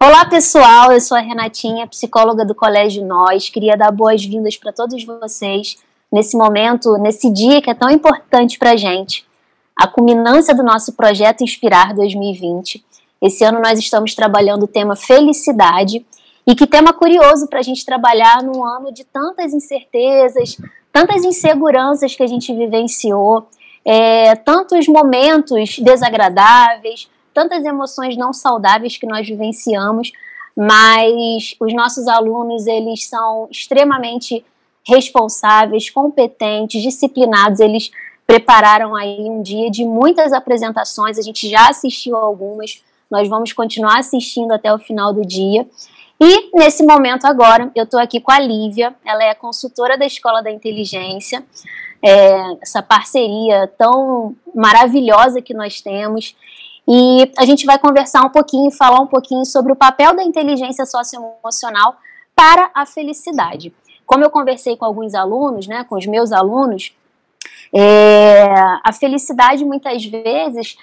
Olá pessoal, eu sou a Renatinha, psicóloga do Colégio Nós. Queria dar boas-vindas para todos vocês nesse momento, nesse dia que é tão importante para a gente. A culminância do nosso projeto Inspirar 2020. Esse ano nós estamos trabalhando o tema felicidade. E que tema curioso para a gente trabalhar num ano de tantas incertezas, tantas inseguranças que a gente vivenciou, tantos momentos desagradáveis, tantas emoções não saudáveis que nós vivenciamos, mas os nossos alunos, eles são extremamente responsáveis, competentes, disciplinados, eles prepararam aí um dia de muitas apresentações, a gente já assistiu algumas, nós vamos continuar assistindo até o final do dia. E nesse momento agora, eu estou aqui com a Lívia, ela é consultora da Escola da Inteligência, essa parceria tão maravilhosa que nós temos. E a gente vai conversar um pouquinho, falar um pouquinho sobre o papel da inteligência socioemocional para a felicidade. Como eu conversei com alguns alunos, né, com os meus alunos, a felicidade muitas vezes,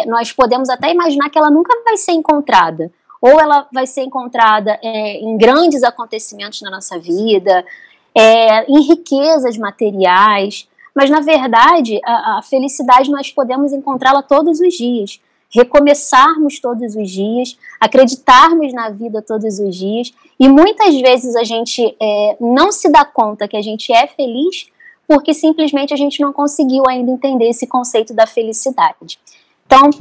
nós podemos até imaginar que ela nunca vai ser encontrada. Ou ela vai ser encontrada em grandes acontecimentos na nossa vida, em riquezas materiais, mas na verdade a felicidade nós podemos encontrá-la todos os dias. Recomeçarmos todos os dias, acreditarmos na vida todos os dias, e muitas vezes a gente não se dá conta que a gente é feliz porque simplesmente a gente não conseguiu ainda entender esse conceito da felicidade. Então,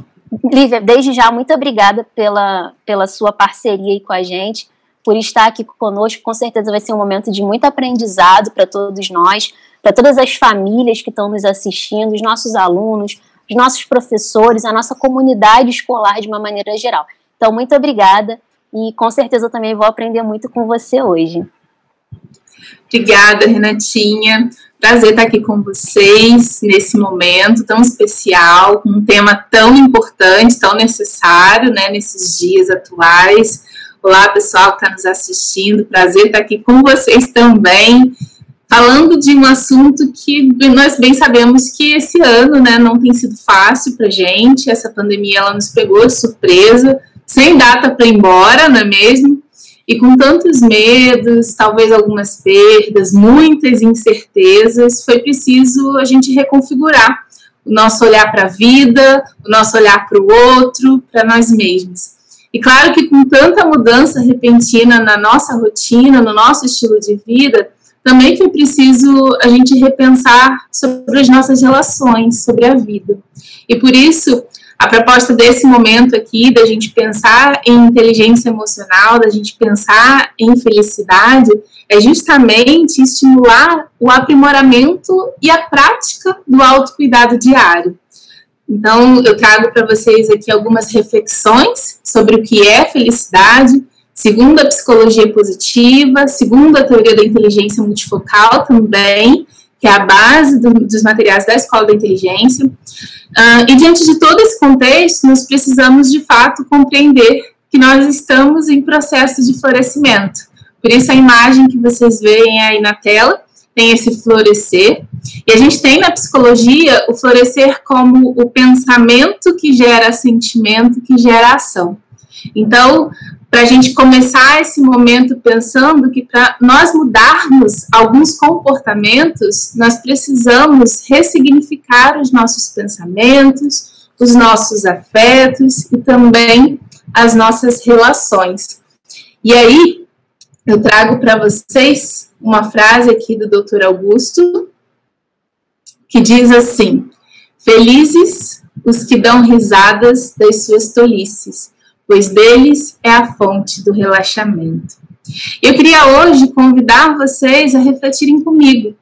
Lívia, desde já, muito obrigada pela sua parceria aí com a gente, por estar aqui conosco. Com certeza vai ser um momento de muito aprendizado para todos nós, para todas as famílias que estão nos assistindo, os nossos alunos, os nossos professores, a nossa comunidade escolar de uma maneira geral. Então, muito obrigada e com certeza eu também vou aprender muito com você hoje. Obrigada, Renatinha. Prazer estar aqui com vocês nesse momento tão especial, com um tema tão importante, tão necessário, né, nesses dias atuais. Olá, pessoal que está nos assistindo. Prazer estar aqui com vocês também. Falando de um assunto que nós bem sabemos que esse ano, né, não tem sido fácil para a gente. Essa pandemia ela nos pegou de surpresa, sem data para ir embora, não é mesmo? E com tantos medos, talvez algumas perdas, muitas incertezas, foi preciso a gente reconfigurar o nosso olhar para a vida, o nosso olhar para o outro, para nós mesmos. E claro que com tanta mudança repentina na nossa rotina, no nosso estilo de vida, também foi preciso a gente repensar sobre as nossas relações, sobre a vida. E por isso, a proposta desse momento aqui, da gente pensar em inteligência emocional, da gente pensar em felicidade, é justamente estimular o aprimoramento e a prática do autocuidado diário. Então, eu trago para vocês aqui algumas reflexões sobre o que é felicidade, segundo a psicologia positiva, segundo a teoria da inteligência multifocal também, que é a base dos materiais da Escola da Inteligência. E diante de todo esse contexto, nós precisamos, de fato, compreender que nós estamos em processo de florescimento. Por isso, a imagem que vocês veem aí na tela tem esse florescer. E a gente tem na psicologia o florescer como o pensamento que gera sentimento, que gera ação. Então, para a gente começar esse momento pensando que para nós mudarmos alguns comportamentos, nós precisamos ressignificar os nossos pensamentos, os nossos afetos e também as nossas relações. E aí, eu trago para vocês uma frase aqui do Dr. Augusto, que diz assim: felizes os que dão risadas das suas tolices, pois deles é a fonte do relaxamento. Eu queria hoje convidar vocês a refletirem comigo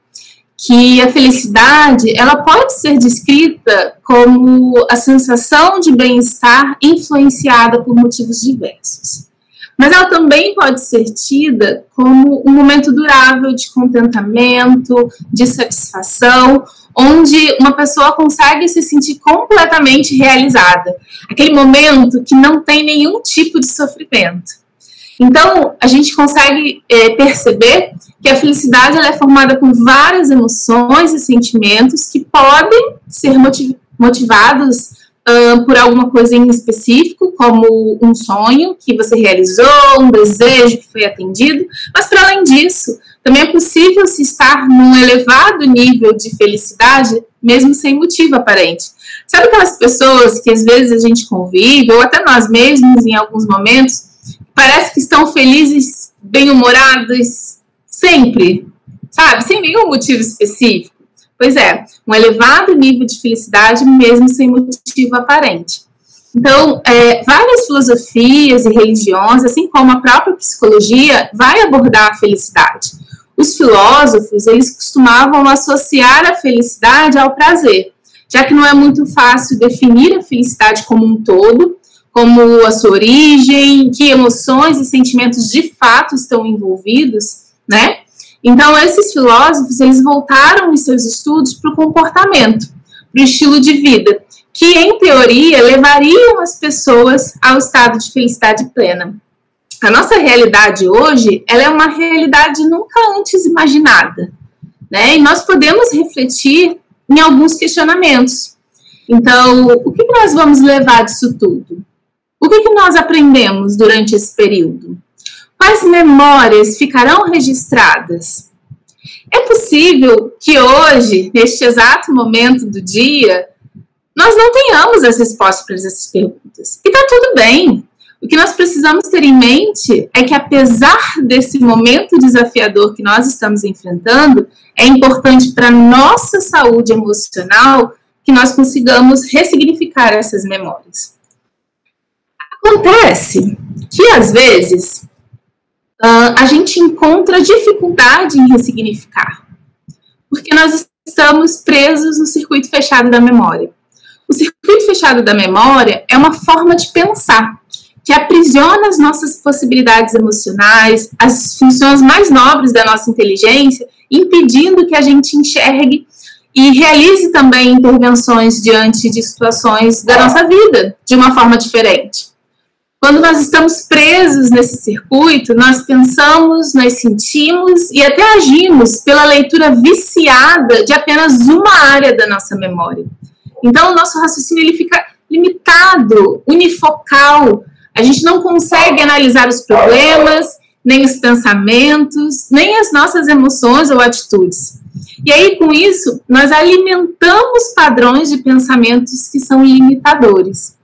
que a felicidade, ela pode ser descrita como a sensação de bem-estar influenciada por motivos diversos. Mas ela também pode ser tida como um momento durável de contentamento, de satisfação, onde uma pessoa consegue se sentir completamente realizada. Aquele momento que não tem nenhum tipo de sofrimento. Então, a gente consegue perceber que a felicidade ela é formada por várias emoções e sentimentos que podem ser motivados por alguma coisa em específico, como um sonho que você realizou, um desejo que foi atendido, mas para além disso, também é possível se estar num elevado nível de felicidade, mesmo sem motivo aparente. Sabe aquelas pessoas que às vezes a gente convive, ou até nós mesmos em alguns momentos, parece que estão felizes, bem-humorados, sempre, sabe? Sem nenhum motivo específico. Pois é, um elevado nível de felicidade mesmo sem motivo aparente. Então, várias filosofias e religiões, assim como a própria psicologia, vai abordar a felicidade. Os filósofos, eles costumavam associar a felicidade ao prazer, já que não é muito fácil definir a felicidade como um todo, como a sua origem, que emoções e sentimentos de fato estão envolvidos, né? Então, esses filósofos, eles voltaram os seus estudos para o comportamento, para o estilo de vida, que, em teoria, levariam as pessoas ao estado de felicidade plena. A nossa realidade hoje, ela é uma realidade nunca antes imaginada, né? E nós podemos refletir em alguns questionamentos. Então, o que nós vamos levar disso tudo? O que nós aprendemos durante esse período? Quais memórias ficarão registradas? É possível que hoje, neste exato momento do dia, nós não tenhamos as respostas para essas perguntas. E está tudo bem. O que nós precisamos ter em mente é que, apesar desse momento desafiador que nós estamos enfrentando, é importante para a nossa saúde emocional que nós consigamos ressignificar essas memórias. Acontece que, às vezes, a gente encontra dificuldade em ressignificar, porque nós estamos presos no circuito fechado da memória. O circuito fechado da memória é uma forma de pensar, que aprisiona as nossas possibilidades emocionais, as funções mais nobres da nossa inteligência, impedindo que a gente enxergue e realize também intervenções diante de situações da nossa vida de uma forma diferente. Quando nós estamos presos nesse circuito, nós pensamos, nós sentimos e até agimos pela leitura viciada de apenas uma área da nossa memória. Então, o nosso raciocínio ele fica limitado, unifocal. A gente não consegue analisar os problemas, nem os pensamentos, nem as nossas emoções ou atitudes. E aí, com isso, nós alimentamos padrões de pensamentos que são limitadores.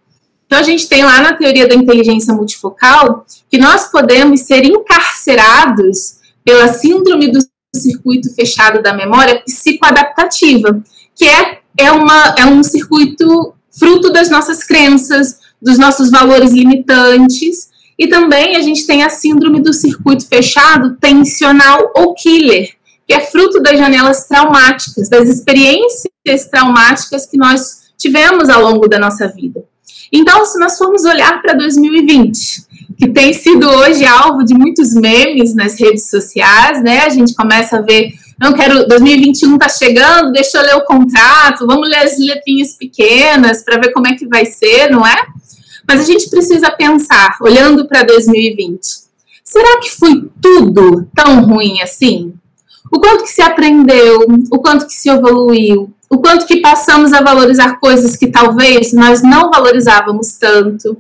Então, a gente tem lá na teoria da inteligência multifocal que nós podemos ser encarcerados pela síndrome do circuito fechado da memória psicoadaptativa, que é um circuito fruto das nossas crenças, dos nossos valores limitantes, e também a gente tem a síndrome do circuito fechado tensional ou killer, que é fruto das janelas traumáticas, das experiências traumáticas que nós tivemos ao longo da nossa vida. Então, se nós formos olhar para 2020, que tem sido hoje alvo de muitos memes nas redes sociais, né? A gente começa a ver, 2021 está chegando, deixa eu ler o contrato, vamos ler as letrinhas pequenas para ver como é que vai ser, não é? Mas a gente precisa pensar, olhando para 2020, será que foi tudo tão ruim assim? O quanto que se aprendeu, o quanto que se evoluiu, o quanto que passamos a valorizar coisas que talvez nós não valorizávamos tanto.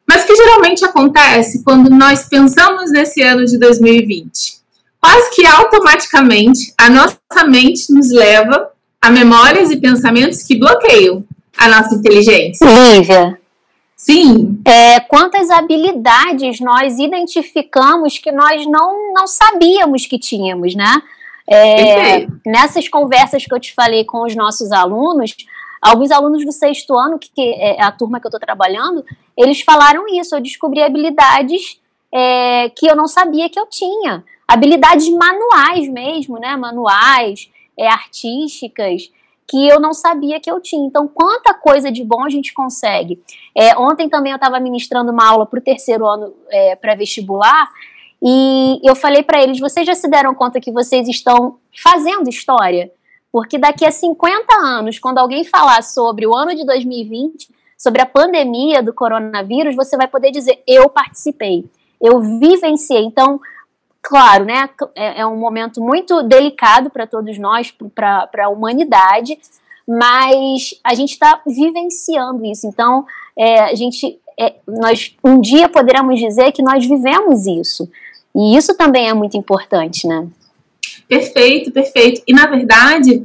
Mas o que geralmente acontece quando nós pensamos nesse ano de 2020? Quase que automaticamente a nossa mente nos leva a memórias e pensamentos que bloqueiam a nossa inteligência. Lívia. Sim. Quantas habilidades nós identificamos que nós não sabíamos que tínhamos, né? Nessas conversas que eu te falei com os nossos alunos, alguns alunos do 6º ano, que é a turma que eu estou trabalhando, eles falaram isso, eu descobri habilidades que eu não sabia que eu tinha. Habilidades manuais mesmo, né? Manuais, artísticas, que eu não sabia que eu tinha. Então, quanta coisa de bom a gente consegue. Ontem também eu estava ministrando uma aula para o 3º ano pré-vestibular, e eu falei para eles, vocês já se deram conta que vocês estão fazendo história? Porque daqui a 50 anos, quando alguém falar sobre o ano de 2020, sobre a pandemia do coronavírus, você vai poder dizer, eu participei, eu vivenciei. Então, claro, né, é um momento muito delicado para todos nós, para a humanidade, mas a gente está vivenciando isso. Então, nós um dia poderemos dizer que nós vivemos isso. E isso também é muito importante, né? Perfeito, perfeito. E, na verdade,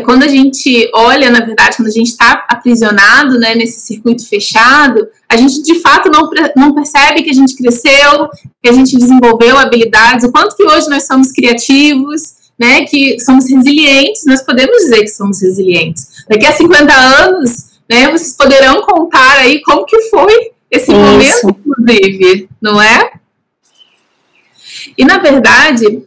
quando a gente olha, na verdade, quando a gente está aprisionado, né, nesse circuito fechado, a gente, de fato, não percebe que a gente cresceu, que a gente desenvolveu habilidades, o quanto que hoje nós somos criativos, né, que somos resilientes. Nós podemos dizer que somos resilientes. Daqui a 50 anos, né, vocês poderão contar aí como que foi esse momento, inclusive, não é? E, na verdade,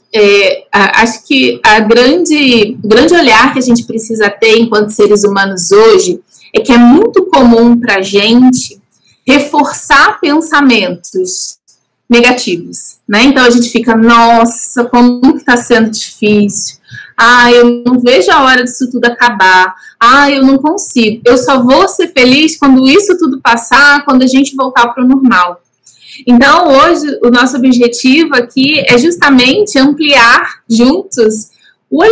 acho que o grande olhar que a gente precisa ter enquanto seres humanos hoje é que é muito comum para a gente reforçar pensamentos negativos, né? Então, a gente fica, nossa, como que está sendo difícil. Eu não vejo a hora disso tudo acabar. Eu não consigo. Eu só vou ser feliz quando isso tudo passar, quando a gente voltar para o normal. Então, hoje, o nosso objetivo aqui é justamente ampliar juntos o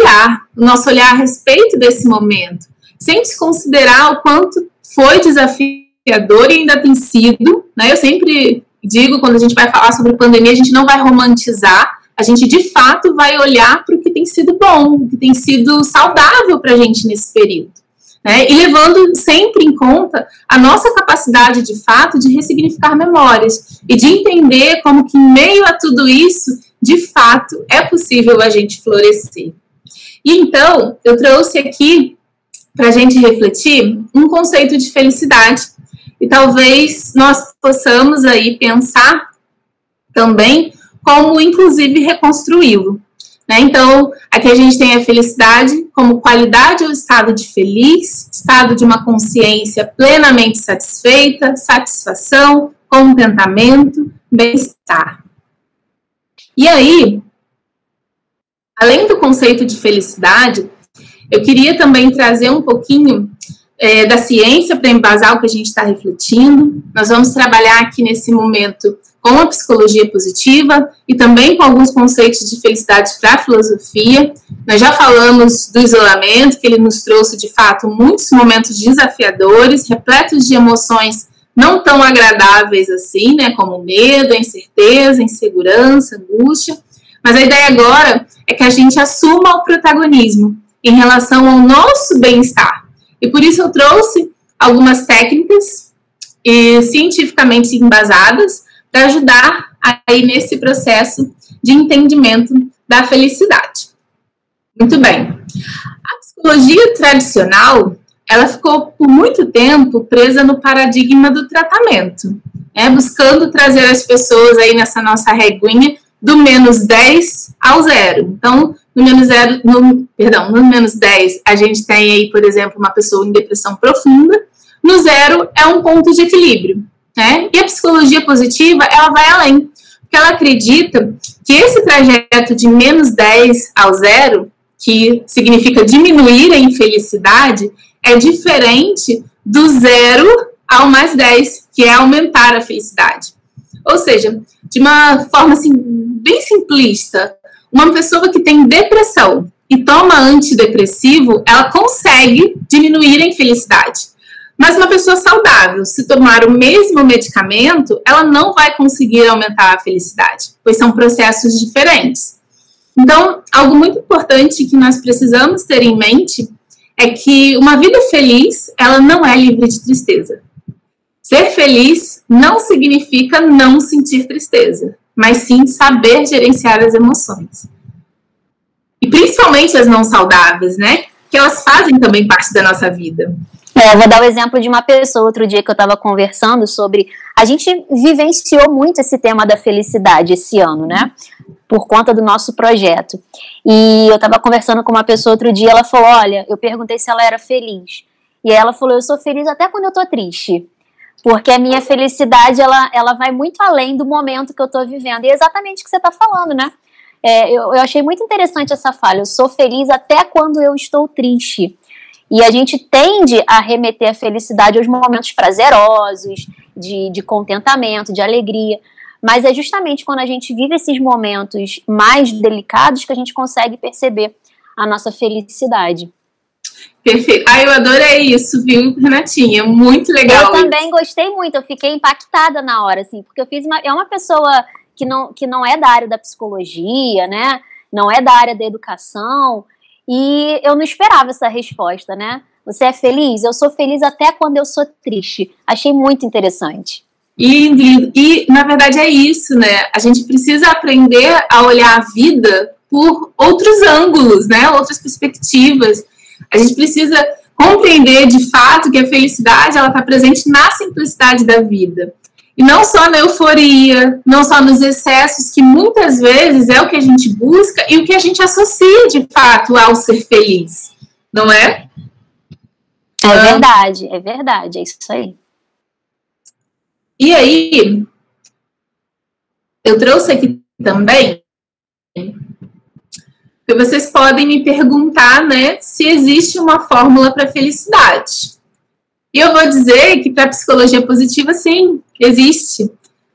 nosso olhar a respeito desse momento, sem desconsiderar o quanto foi desafiador e ainda tem sido, né? Eu sempre digo, quando a gente vai falar sobre pandemia, a gente não vai romantizar, a gente, de fato, vai olhar para o que tem sido bom, o que tem sido saudável para a gente nesse período. Né? E levando sempre em conta a nossa capacidade, de fato, de ressignificar memórias e de entender como que, em meio a tudo isso, de fato, é possível a gente florescer. E então, eu trouxe aqui, para a gente refletir, um conceito de felicidade. E talvez nós possamos aí pensar também como, inclusive, reconstruí-lo. Né? Então, aqui a gente tem a felicidade como qualidade ou estado de feliz, estado de uma consciência plenamente satisfeita, satisfação, contentamento, bem-estar. E aí, além do conceito de felicidade, eu queria também trazer um pouquinho da ciência para embasar o que a gente está refletindo. Nós vamos trabalhar aqui nesse momento com a psicologia positiva e também com alguns conceitos de felicidade para a filosofia. Nós já falamos do isolamento, que ele nos trouxe, de fato, muitos momentos desafiadores, repletos de emoções não tão agradáveis assim, né, como medo, incerteza, insegurança, angústia. Mas a ideia agora é que a gente assuma o protagonismo em relação ao nosso bem-estar. E por isso eu trouxe algumas técnicas cientificamente embasadas para ajudar aí nesse processo de entendimento da felicidade. Muito bem. A psicologia tradicional, ela ficou por muito tempo presa no paradigma do tratamento, buscando trazer as pessoas aí nessa nossa reguinha do menos 10 ao 0. Então, no menos 10, a gente tem aí, por exemplo, uma pessoa em depressão profunda. No 0 é um ponto de equilíbrio. Né? E a psicologia positiva, ela vai além, porque ela acredita que esse trajeto de menos 10 ao 0, que significa diminuir a infelicidade, é diferente do 0 ao mais 10, que é aumentar a felicidade. Ou seja, de uma forma assim, bem simplista, uma pessoa que tem depressão e toma antidepressivo, ela consegue diminuir a infelicidade. Mas uma pessoa saudável, se tomar o mesmo medicamento, ela não vai conseguir aumentar a felicidade, pois são processos diferentes. Então, algo muito importante que nós precisamos ter em mente é que uma vida feliz, ela não é livre de tristeza. Ser feliz não significa não sentir tristeza, mas sim saber gerenciar as emoções. E principalmente as não saudáveis, né? Que elas fazem também parte da nossa vida. Eu vou dar o exemplo de uma pessoa outro dia que eu estava conversando sobre... A gente vivenciou muito esse tema da felicidade esse ano, né? Por conta do nosso projeto. E eu estava conversando com uma pessoa outro dia, ela falou, olha, eu perguntei se ela era feliz. E aí ela falou, eu sou feliz até quando eu tô triste. Porque a minha felicidade, ela vai muito além do momento que eu tô vivendo. E é exatamente o que você tá falando, né? Eu achei muito interessante essa fala. Eu sou feliz até quando eu estou triste. E a gente tende a remeter a felicidade aos momentos prazerosos, de contentamento, de alegria. Mas é justamente quando a gente vive esses momentos mais delicados que a gente consegue perceber a nossa felicidade. Perfeito. Eu adorei isso, viu, Renatinha? Muito legal. Eu também gostei muito, eu fiquei impactada na hora, assim, porque eu fiz é uma pessoa que não é da área da psicologia, né? Não é da área da educação, e eu não esperava essa resposta, né? Você é feliz? Eu sou feliz até quando eu sou triste. Achei muito interessante. Lindo, lindo. E, na verdade, é isso, né? A gente precisa aprender a olhar a vida por outros ângulos, né? Outras perspectivas. A gente precisa compreender, de fato, que a felicidade ela está presente na simplicidade da vida. E não só na euforia, não só nos excessos, que muitas vezes é o que a gente busca e o que a gente associa, de fato, ao ser feliz. Não é? É verdade, é isso aí. E aí, eu trouxe aqui também, que vocês podem me perguntar, né, se existe uma fórmula para a felicidade. E eu vou dizer que para a psicologia positiva, sim, existe.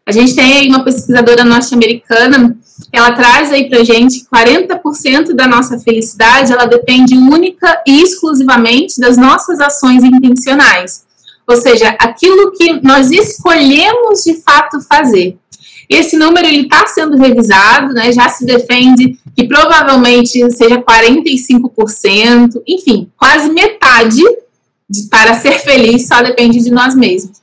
A gente tem aí uma pesquisadora norte-americana, ela traz aí pra gente 40% da nossa felicidade, ela depende única e exclusivamente das nossas ações intencionais. Ou seja, aquilo que nós escolhemos de fato fazer. E esse número está sendo revisado, né, já se defende que provavelmente seja 45%, enfim, quase metade para ser feliz só depende de nós mesmos.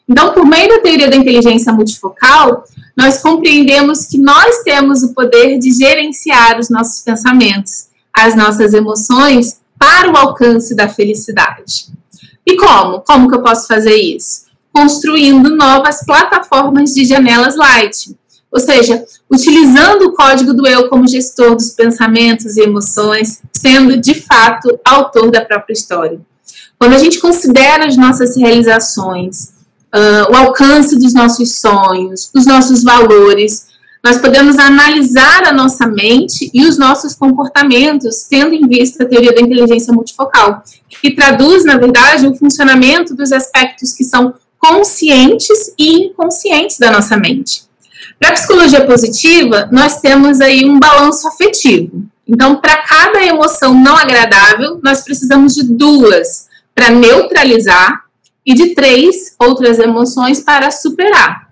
Então, por meio da teoria da inteligência multifocal, nós compreendemos que nós temos o poder de gerenciar os nossos pensamentos, as nossas emoções, para o alcance da felicidade. E como? Como que eu posso fazer isso? Construindo novas plataformas de janelas light. Ou seja, utilizando o código do eu como gestor dos pensamentos e emoções, sendo, de fato, autor da própria história. Quando a gente considera as nossas realizações, o alcance dos nossos sonhos, dos nossos valores, nós podemos analisar a nossa mente e os nossos comportamentos, tendo em vista a teoria da inteligência multifocal, que traduz, na verdade, o funcionamento dos aspectos que são conscientes e inconscientes da nossa mente. Para a psicologia positiva, nós temos aí um balanço afetivo. Então, para cada emoção não agradável, nós precisamos de 2 para neutralizar e de 3 outras emoções para superar.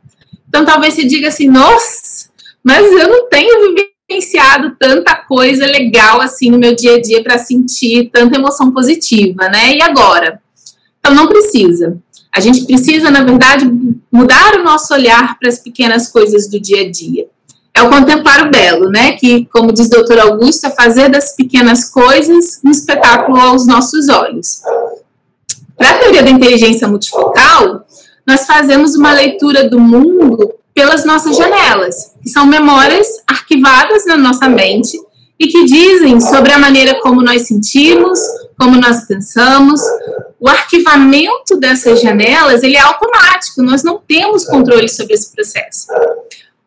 Então, talvez você diga assim, nossa, mas eu não tenho vivenciado tanta coisa legal assim no meu dia a dia para sentir tanta emoção positiva, né? E agora? Então, não precisa. A gente precisa, na verdade, mudar o nosso olhar para as pequenas coisas do dia a dia. É o contemplar o belo, né? Que, como diz o Dr. Augusto, é fazer das pequenas coisas um espetáculo aos nossos olhos. Para a teoria da inteligência multifocal, nós fazemos uma leitura do mundo pelas nossas janelas, que são memórias arquivadas na nossa mente e que dizem sobre a maneira como nós sentimos, como nós pensamos. O arquivamento dessas janelas, ele é automático, nós não temos controle sobre esse processo.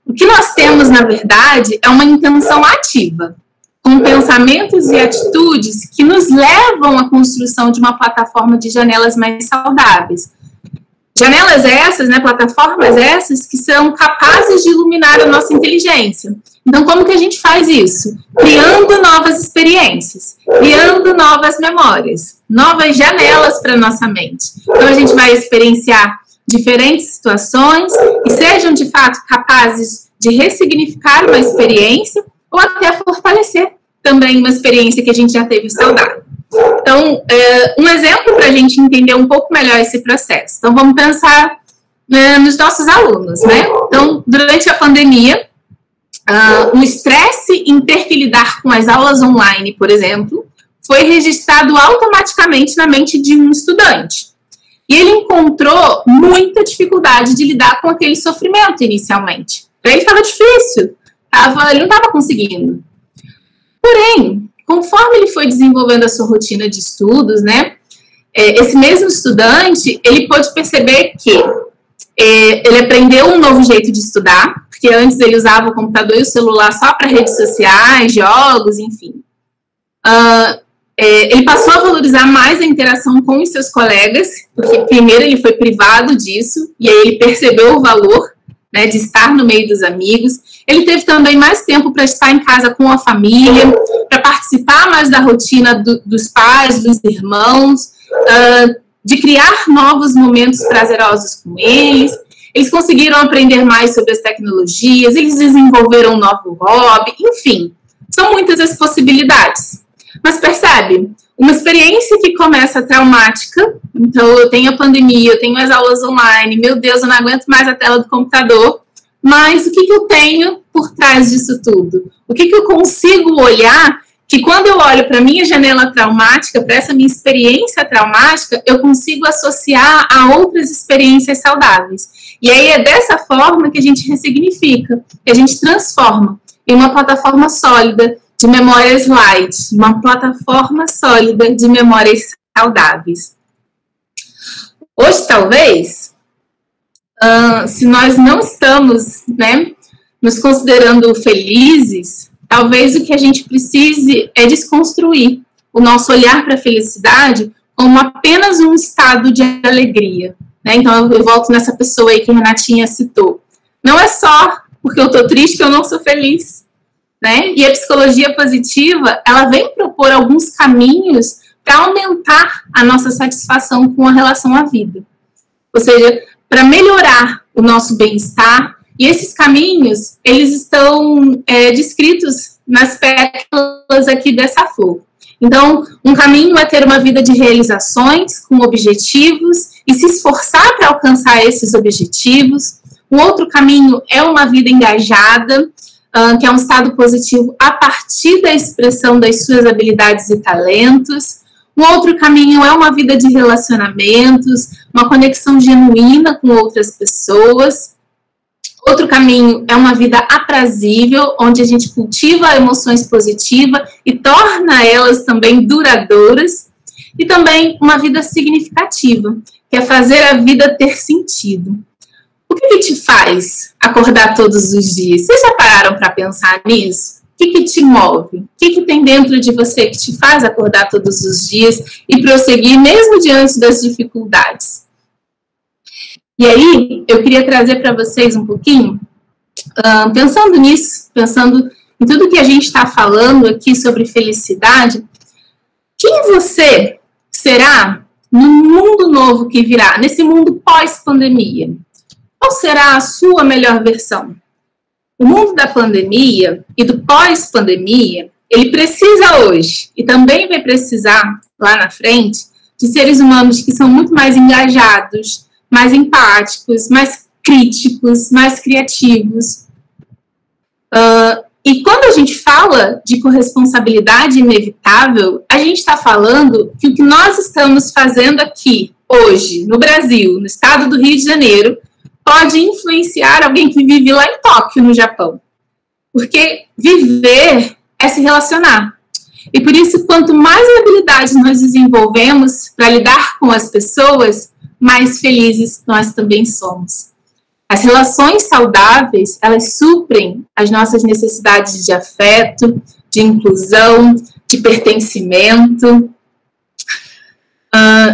O que nós temos, na verdade, é uma intenção ativa, com pensamentos e atitudes que nos levam à construção de uma plataforma de janelas mais saudáveis. Janelas essas, né, plataformas essas, que são capazes de iluminar a nossa inteligência. Então, como que a gente faz isso? Criando novas experiências, criando novas memórias, novas janelas para a nossa mente. Então, a gente vai experienciar diferentes situações que sejam, de fato, capazes de ressignificar uma experiência ou até fortalecer também uma experiência que a gente já teve saudável. Então, um exemplo para a gente entender um pouco melhor esse processo. Então, vamos pensar nos nossos alunos, né? Então, durante a pandemia, o estresse em ter que lidar com as aulas online, por exemplo, foi registrado automaticamente na mente de um estudante. E ele encontrou muita dificuldade de lidar com aquele sofrimento inicialmente. Para ele estava difícil, ele não estava conseguindo. Porém, conforme ele foi desenvolvendo a sua rotina de estudos, né, esse mesmo estudante, ele pôde perceber que ele aprendeu um novo jeito de estudar, porque antes ele usava o computador e o celular só para redes sociais, jogos, enfim. Ele passou a valorizar mais a interação com os seus colegas, porque primeiro ele foi privado disso, e aí ele percebeu o valor né, de estar no meio dos amigos. Ele teve também mais tempo para estar em casa com a família, para participar mais da rotina dos pais, dos irmãos, de criar novos momentos prazerosos com eles. Eles conseguiram aprender mais sobre as tecnologias, eles desenvolveram um novo hobby, enfim, são muitas as possibilidades. Mas percebe, uma experiência que começa traumática, então eu tenho a pandemia, eu tenho as aulas online, meu Deus, eu não aguento mais a tela do computador, mas o que eu tenho por trás disso tudo? O que eu consigo olhar que quando eu olho para a minha janela traumática, para essa minha experiência traumática, eu consigo associar a outras experiências saudáveis. E aí é dessa forma que a gente ressignifica, que a gente transforma em uma plataforma sólida de memórias light, uma plataforma sólida de memórias saudáveis. Hoje, talvez, se nós não estamos, né, nos considerando felizes, talvez o que a gente precise é desconstruir o nosso olhar para a felicidade como apenas um estado de alegria. Né? Então, eu volto nessa pessoa aí que a Renatinha citou. Não é só porque eu estou triste que eu não sou feliz. Né? E a psicologia positiva, ela vem propor alguns caminhos para aumentar a nossa satisfação com a relação à vida. Ou seja, para melhorar o nosso bem-estar. E esses caminhos, eles estão descritos nas pétalas aqui dessa flor. Então, um caminho é ter uma vida de realizações, com objetivos, e se esforçar para alcançar esses objetivos. Um outro caminho é uma vida engajada, que é um estado positivo a partir da expressão das suas habilidades e talentos. Um outro caminho é uma vida de relacionamentos, uma conexão genuína com outras pessoas. Outro caminho é uma vida aprazível, onde a gente cultiva emoções positivas e torna elas também duradouras. E também uma vida significativa, que é fazer a vida ter sentido. O que te faz acordar todos os dias? Vocês já pararam para pensar nisso? O que te move? O que tem dentro de você que te faz acordar todos os dias e prosseguir mesmo diante das dificuldades? E aí, eu queria trazer para vocês um pouquinho, pensando nisso, pensando em tudo que a gente está falando aqui sobre felicidade, quem você será no mundo novo que virá, nesse mundo pós-pandemia? Qual será a sua melhor versão? O mundo da pandemia e do pós-pandemia, ele precisa hoje, e também vai precisar lá na frente, de seres humanos que são muito mais engajados, mais empáticos, mais críticos, mais criativos. E quando a gente fala de corresponsabilidade inevitável, a gente está falando que o que nós estamos fazendo aqui, hoje, no Brasil, no estado do Rio de Janeiro, pode influenciar alguém que vive lá em Tóquio, no Japão. Porque viver é se relacionar. E por isso, quanto mais habilidades nós desenvolvemos para lidar com as pessoas, mais felizes nós também somos. As relações saudáveis, elas suprem as nossas necessidades de afeto, de inclusão, de pertencimento.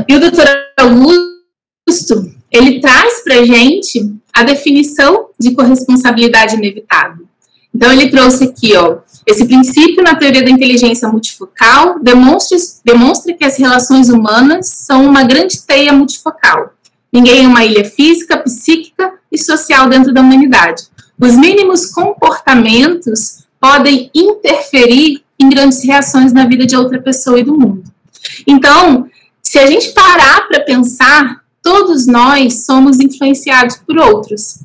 E o Dr. Augusto, ele traz para a gente a definição de corresponsabilidade inevitável. Então, ele trouxe aqui, ó, esse princípio na teoria da inteligência multifocal demonstra que as relações humanas são uma grande teia multifocal. Ninguém é uma ilha física, psíquica e social dentro da humanidade. Os mínimos comportamentos podem interferir em grandes reações na vida de outra pessoa e do mundo. Então, se a gente parar para pensar, todos nós somos influenciados por outros.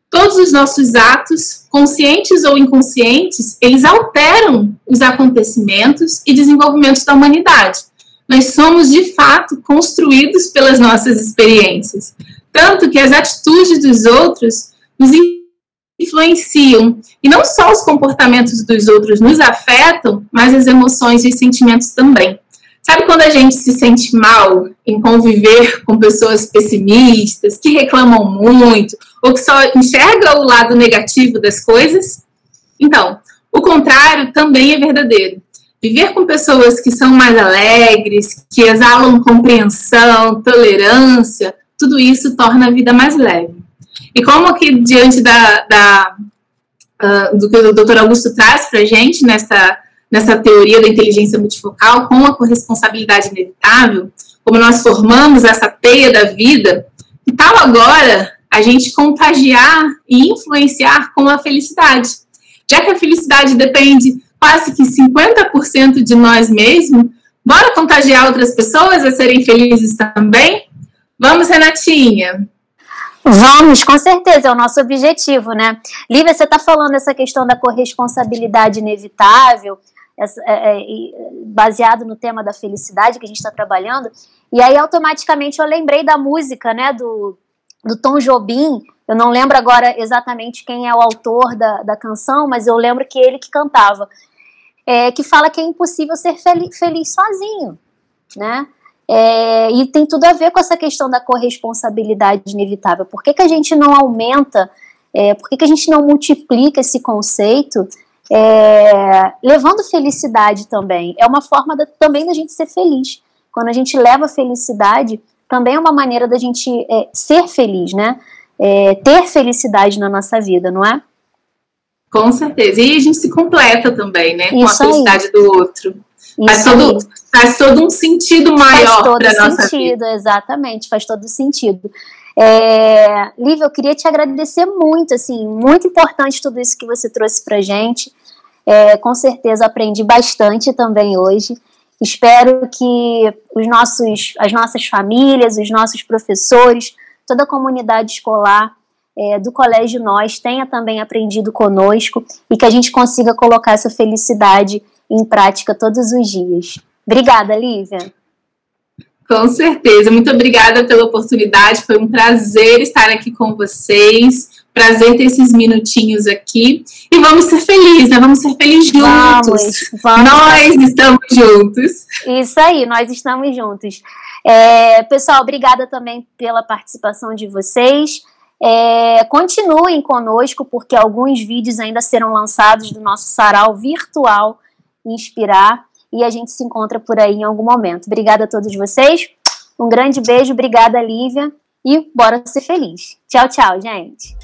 Todos os nossos atos, conscientes ou inconscientes, eles alteram os acontecimentos e desenvolvimentos da humanidade. Nós somos, de fato, construídos pelas nossas experiências. Tanto que as atitudes dos outros nos influenciam. E não só os comportamentos dos outros nos afetam, mas as emoções e os sentimentos também. Sabe quando a gente se sente mal em conviver com pessoas pessimistas, que reclamam muito, ou que só enxergam o lado negativo das coisas? Então, o contrário também é verdadeiro. Viver com pessoas que são mais alegres, que exalam compreensão, tolerância, tudo isso torna a vida mais leve. E como que diante do que o Dr. Augusto traz para a gente nessa teoria da inteligência multifocal, com a corresponsabilidade inevitável, como nós formamos essa teia da vida, que tal agora a gente contagiar e influenciar com a felicidade? Já que a felicidade depende quase que 50% de nós mesmos, bora contagiar outras pessoas a serem felizes também? Vamos, Renatinha? Vamos, com certeza, é o nosso objetivo, né? Lívia, você está falando essa questão da corresponsabilidade inevitável, baseado no tema da felicidade que a gente está trabalhando, e aí automaticamente eu lembrei da música, né, do Tom Jobim. Eu não lembro agora exatamente quem é o autor da canção, mas eu lembro que ele que cantava, que fala que é impossível ser feliz sozinho, né? E tem tudo a ver com essa questão da corresponsabilidade inevitável. Por que a gente não aumenta, por que a gente não multiplica esse conceito, levando felicidade também? É uma forma também da gente ser feliz. Quando a gente leva felicidade, também é uma maneira da gente ser feliz, né? Ter felicidade na nossa vida, não é? Com certeza. E a gente se completa também, né? Com a felicidade do outro. Faz todo um sentido maior para a nossa vida. Exatamente, faz todo sentido. Lívia, eu queria te agradecer muito, assim, muito importante tudo isso que você trouxe pra gente. Com certeza aprendi bastante também hoje. Espero que as nossas famílias, os nossos professores, toda a comunidade escolar do Colégio Nós tenha também aprendido conosco e que a gente consiga colocar essa felicidade em prática todos os dias. Obrigada, Lívia. Com certeza. Muito obrigada pela oportunidade. Foi um prazer estar aqui com vocês. Prazer ter esses minutinhos aqui. E vamos ser felizes, né? Vamos ser felizes juntos. Vamos. Nós estamos juntos. Isso aí, nós estamos juntos. Pessoal, obrigada também pela participação de vocês. Continuem conosco, porque alguns vídeos ainda serão lançados do nosso sarau virtual Inspirar, e a gente se encontra por aí em algum momento. Obrigada a todos vocês, um grande beijo, obrigada, Lívia, e bora ser feliz. Tchau, tchau, gente.